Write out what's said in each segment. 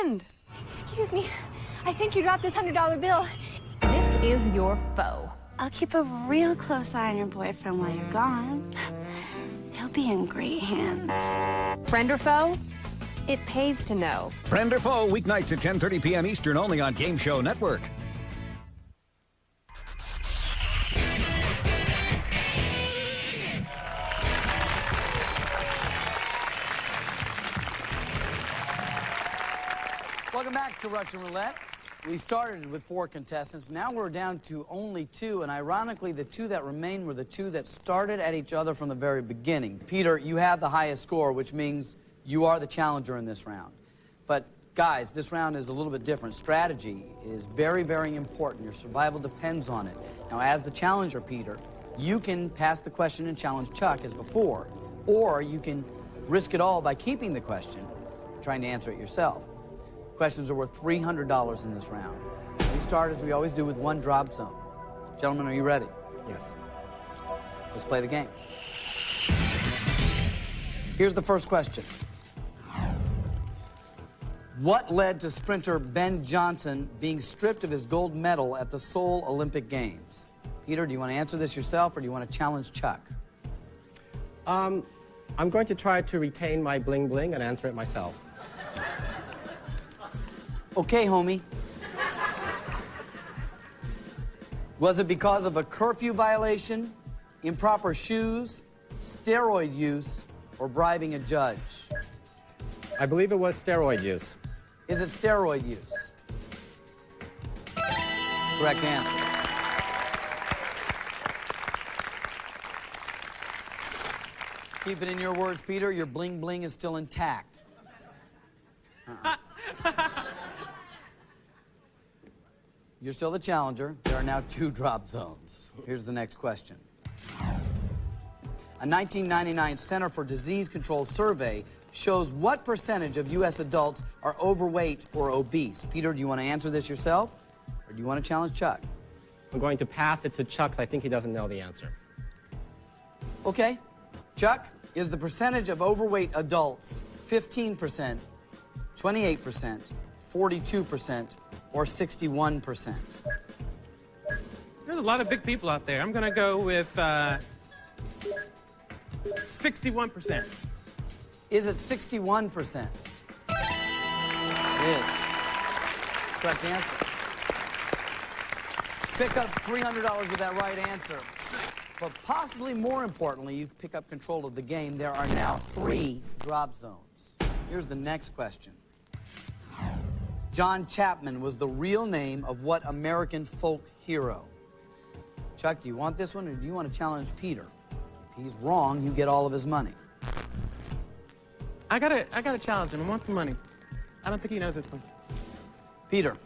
friend. Excuse me. I think you dropped this $100 bill. This is your foe. I'll keep a real close eye on your boyfriend while you're gone. He'll be in great hands. Friend or foe? It pays to know. Friend or Foe, weeknights at 10:30 p.m. Eastern, only on Game Show Network. Welcome back to Russian Roulette. We started with 4 contestants. Now we're down to only 2, and ironically, the 2 that remain were the 2 that started at each other from the very beginning. Peter, you have the highest score, which means you are the challenger in this round. But guys, this round is a little bit different. Strategy is very, very important. Your survival depends on it. Now, as the challenger, Peter, you can pass the question and challenge Chuck as before, or you can risk it all by keeping the question, trying to answer it yourself. Questions are worth $300 in this round. We start, as we always do, with 1 drop zone. Gentlemen, are you ready? Yes. Let's play the game. Here's the first question. What led to sprinter Ben Johnson being stripped of his gold medal at the Seoul Olympic Games? Peter, do you want to answer this yourself, or do you want to challenge Chuck? I'm going to try to retain my bling bling and answer it myself. Okay, homie. Was it because of a curfew violation, improper shoes, steroid use, or bribing a judge? I believe it was steroid use. Is it steroid use? Correct answer. Keep it in your words, Peter. Your bling bling is still intact. You're still the challenger. There are now 2 drop zones. Here's the next question. A 1999 Center for Disease Control survey shows what percentage of U.S. adults are overweight or obese. Peter, do you want to answer this yourself, or do you want to challenge Chuck? I'm going to pass it to Chuck because I think he doesn't know the answer. Okay. Chuck, is the percentage of overweight adults 15%, 28%, 42%, or 61%? There's a lot of big people out there. I'm going to go with 61%. Is it 61%? It is. Correct answer. Pick up $300 with that right answer. But possibly more importantly, you pick up control of the game. There are now 3 drop zones. Here's the next question. John Chapman was the real name of what American folk hero? Chuck, do you want this one, or do you want to challenge Peter? If he's wrong, you get all of his money. I gotta challenge him. I want the money. I don't think he knows this one. Peter,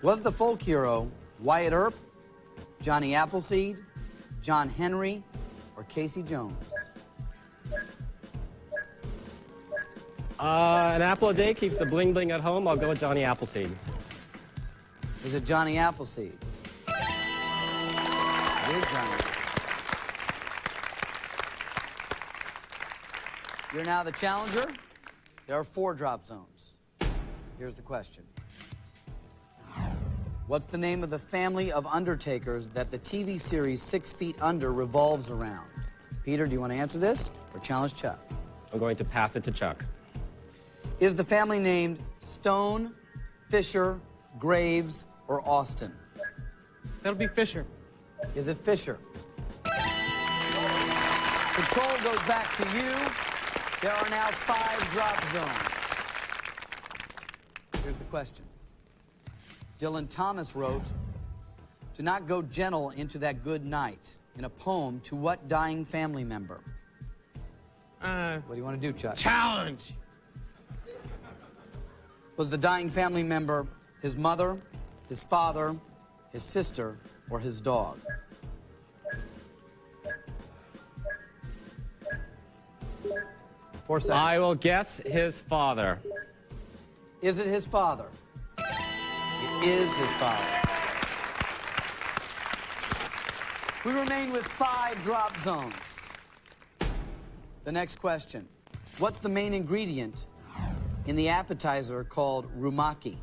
was the folk hero Wyatt Earp, Johnny Appleseed, John Henry, or Casey Jones? An apple a day keeps the bling bling at home. I'll go with Johnny Appleseed. Is it Johnny Appleseed? It is Johnny. You're now the challenger. There are 4 drop zones. Here's the question. What's the name of the family of undertakers that the TV series 6 Feet Under revolves around? Peter, do you want to answer this, or challenge Chuck? I'm going to pass it to Chuck. Is the family named Stone, Fisher, Graves, or Austin? That'll be Fisher. Is it Fisher? Control goes back to you. There are now 5 drop zones. Here's the question. Dylan Thomas wrote, "Do not go gentle into that good night," in a poem to what dying family member? What do you want to do, Chuck? Challenge. Was the dying family member his mother, his father, his sister, or his dog? Four seconds. I will guess his father. Is it his father? It is his father. We remain with 5 drop zones. The next question. What's the main ingredient in the appetizer called rumaki?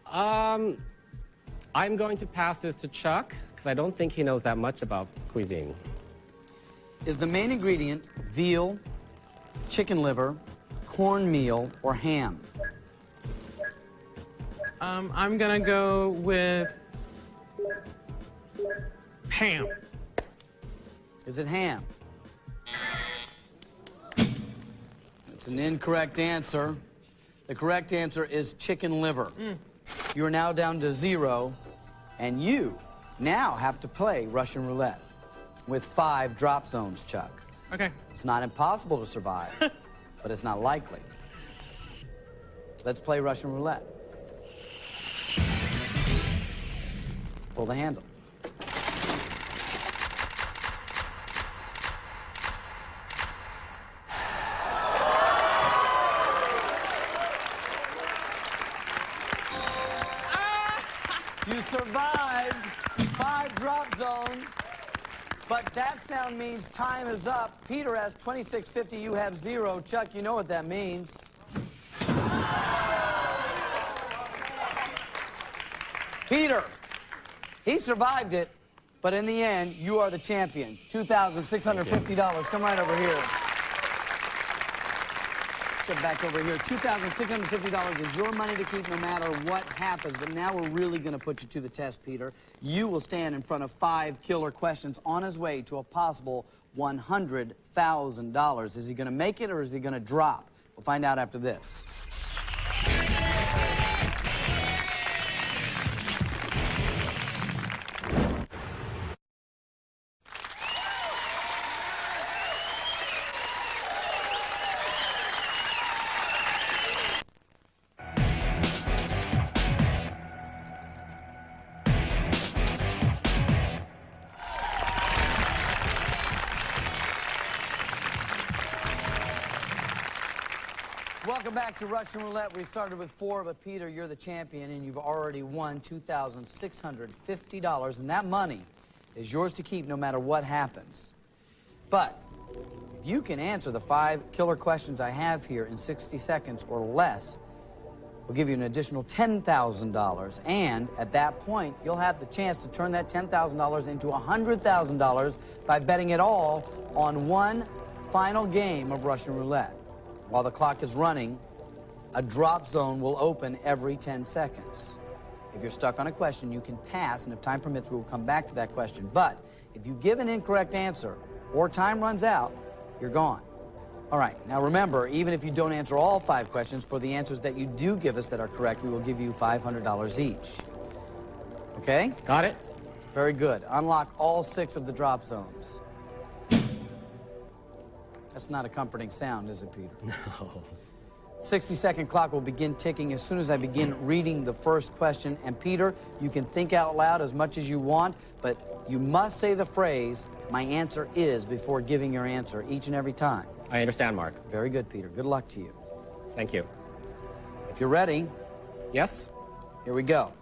I'm going to pass this to Chuck, because I don't think he knows that much about cuisine. Is the main ingredient veal, chicken liver, cornmeal, or ham? I'm gonna go with ham. Is it ham? It's an incorrect answer. The correct answer is chicken liver. You are now down to 0, and you now have to play Russian roulette with 5 drop zones, Chuck. Okay. It's not impossible to survive, but it's not likely. Let's play Russian roulette. Pull the handle. You survived 5 drop zones, but that sound means time is up. Peter has 2650, you have 0. Chuck, you know what that means. Peter, he survived it, but in the end, you are the champion. $2,650. Come right over here. Sit back over here. $2,650 is your money to keep no matter what happens. But now we're really going to put you to the test, Peter. You will stand in front of 5 killer questions on his way to a possible $100,000. Is he going to make it or is he going to drop? We'll find out after this. Welcome back to Russian Roulette. We started with 4, but Peter, you're the champion, and you've already won $2,650, and that money is yours to keep no matter what happens. But if you can answer the 5 killer questions I have here in 60 seconds or less, we'll give you an additional $10,000, and at that point, you'll have the chance to turn that $10,000 into $100,000 by betting it all on one final game of Russian Roulette. While the clock is running, a drop zone will open every 10 seconds. If you're stuck on a question, you can pass, and if time permits, we will come back to that question. But if you give an incorrect answer or time runs out, you're gone. All right, now remember, even if you don't answer all 5 questions, for the answers that you do give us that are correct, we will give you $500 each. Okay? Got it? Very good. Unlock all 6 of the drop zones. That's not a comforting sound, is it, Peter? No. 60-second clock will begin ticking as soon as I begin reading the first question. And Peter, you can think out loud as much as you want, but you must say the phrase, "My answer is," before giving your answer each and every time. I understand, Mark. Very good, Peter. Good luck to you. Thank you. If you're ready, Yes? here we go.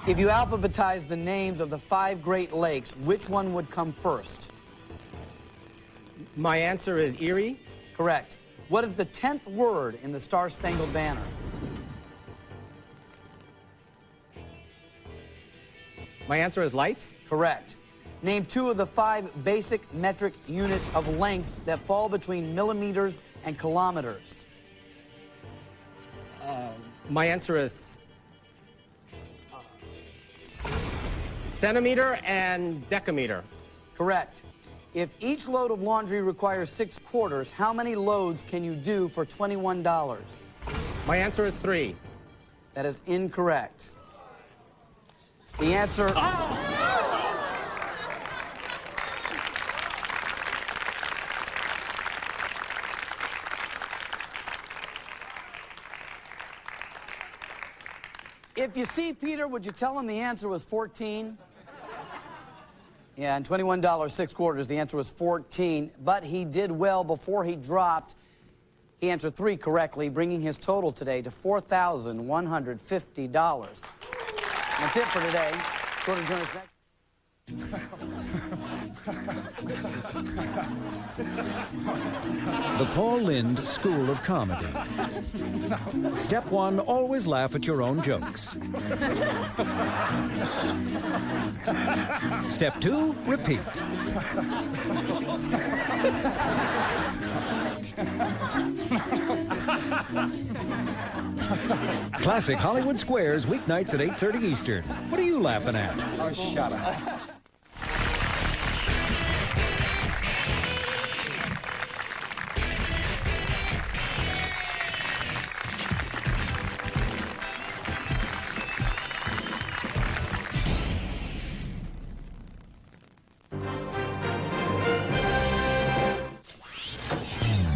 If you alphabetize the names of the 5 Great Lakes, which one would come first? My answer is Erie. Correct. What is the 10th word in the Star-Spangled Banner? My answer is light. Correct. Name 2 of the 5 basic metric units of length that fall between millimeters and kilometers. My answer is centimeter and decameter. Correct. If each load of laundry requires 6 quarters, how many loads can you do for $21? My answer is 3. That is incorrect. The answer... If you see Peter, would you tell him the answer was 14? Yeah, and $21, 6 quarters, the answer was 14, but he did well before he dropped. He answered 3 correctly, bringing his total today to $4,150. That's it for today. Sure to join us next. The Paul Lind School of Comedy. Step 1, always laugh at your own jokes. Step 2, repeat. Classic Hollywood Squares, weeknights at 8:30 Eastern. What are you laughing at? Oh, shut up.